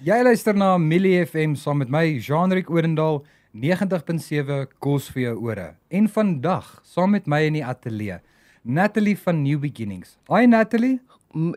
Jy luister na Millie FM saam met my, Jean-Rick Odendaal, 90.7 kos vir jou ore. En vandag, saam met my in die ateljee, Natalie van New Beginnings. Hi Natalie.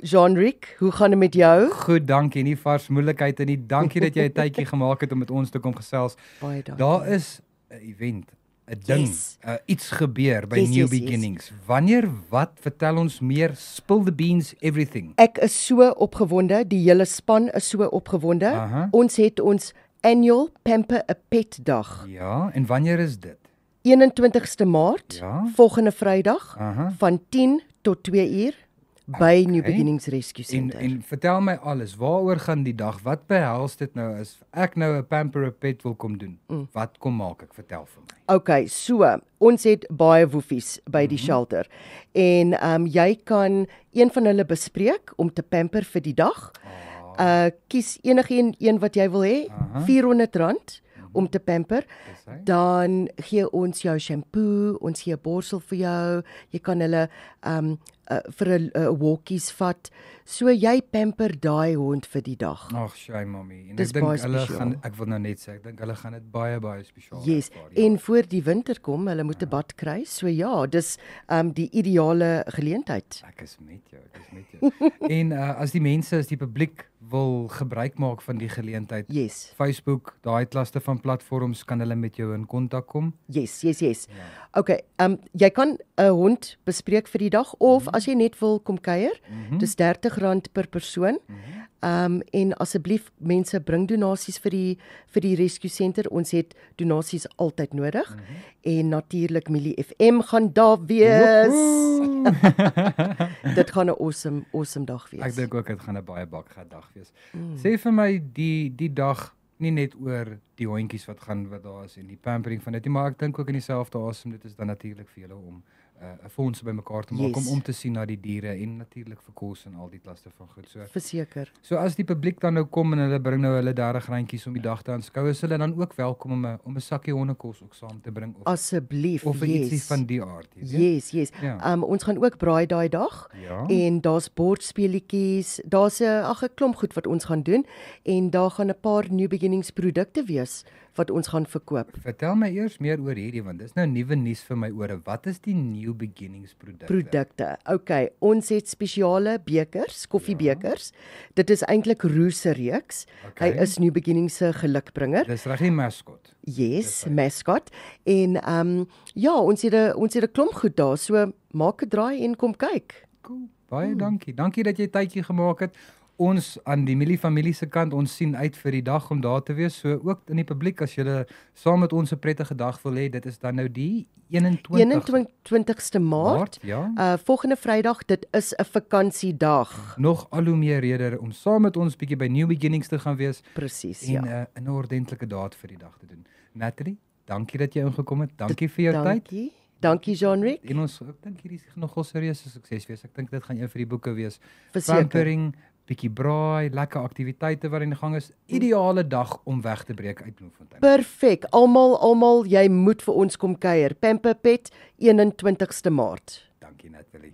Jean-Rick, hoe gaan dit met jou? Goed, dankie. Nie vars moeilikheid en nie. Dankie dat jy 'n tydjie gemaak het om met ons te kom gesels. Baie dankie. Daar is 'n event, 'n ding, Yes. iets gebeur by Yes, New yes, yes. Beginnings. Wanneer, wat, vertel ons meer, spill the beans, everything. Ek is so opgewonde, die hele span is so opgewonde. Aha. Ons het ons annual Pamper a Pet dag. Ja, en wanneer is dit? 21ste Maart, Ja. volgende Vrydag, Aha. van 10 tot 2 uur by New Okay. Beginnings Rescue Center. En vertel my alles, waaroor gaan die dag? Wat behels dit nou as ek nou 'n Pamper a Pet wil kom doen? Wat kom maak ek? Vertel vir my. Okay, so ons het baie woefies by die shelter en jy kan een van hulle bespreek om te pamper vir die dag. Kies enige een wat jy wil hê, R400 om te pamper. Dis hy? Dan gee ons jou shampoo, ons gee 'n borsel vir jou. Jy kan hulle vir 'n walkies vat. So jy pamper daai hond vir die dag. Ag, shy mommy. En Dis ek dink baie hulle spesiaal. gaan, ek wil nou net sê, ek dink hulle gaan dit baie spesiaal Yes, ervaar, ja. en voor die winter kom, hulle moet 'n bad kry. So ja, dis die ideale geleentheid. Ek is met jou. En as die mense, as die publiek wil gebruik maak van die geleentheid, Yes. Facebook, daai klaste van platforms, kan hulle met jou in kontak kom. Yes. Okay, jy kan 'n hond bespreek vir die dag of as jy net wil kom kuier, dis R30 per persoon. En asseblief mense bring donasies vir die rescue center. Ons het donasies altyd nodig. En natuurlik Millie FM gaan daar wees. Dit gaan 'n awesome dag wees. Ek dink ook dit gaan 'n baie bakgat dag wees. Sê vir my die dag nie net oor die hondjies wat daar is en die pampering van dit nie, maar ek dink ook in dieselfde asem dit is dan natuurlik vir julle om 'n fonds bymekaar te maak Yes. om te sien na die diere en natuurlik vir kos en al die klaste van goed. Verseker. So as die publiek dan nou kom en hulle bring nou hulle R30 om die dag te aanskou, is hulle dan ook welkom om 'n sakkie hondekos ook saam te bring Asseblief, of ietsie yes. van die aard, jy weet. Yes. Ja. Ons gaan ook braai daai dag. Ja. En daar's bordspeletjies, daar's 'n klomp goed wat ons gaan doen en daar gaan 'n paar New Beginnings produkte wees wat ons gaan verkoop. Vertel my eers meer oor hierdie, want dis nou nuwe nuus vir my ore. Wat is die New Beginnings produkte? Okay, ons het spesiale bekers, koffiebekers. Dit is eintlik Roos se reeks. Okay. Hy is New Beginnings se gelukbringer. Dis reg die mascot. Yes, mascot. En ja, ons het 'n klomp goed daar. So maak 'n draai en kom kyk. Cool. Baie dankie. Dankie dat jy tydjie gemaak het. Ons aan die Millie familie se kant, ons sien uit vir die dag om daar te wees. So ook in die publiek, as julle saam met ons 'n prettige dag wil hê, dit is dan nou die 21ste Maart. Ja. Volgende Vrydag, dit is 'n vakansiedag. Nog al hoe meer rede om saam met ons bietjie by New Beginnings te gaan wees Presies, en ja. 'n ordentlike daad vir die dag te doen. Natalie, dankie dat jy ingekom het. Dankie vir jou tyd. Dankie Jean-Rick. En ek dink hierdie is nogal serieuse sukses wees. Ek dink dit gaan een vir die boeke wees. Verseker. Pampering, bietjie braai, lekker aktiwiteite wat in die gang is. Ideale dag om weg te breek uit Bloemfontein. Perfek. Almal, jy moet vir ons kom kuier. Pamper Pet 21ste Maart. Dankie Natalie.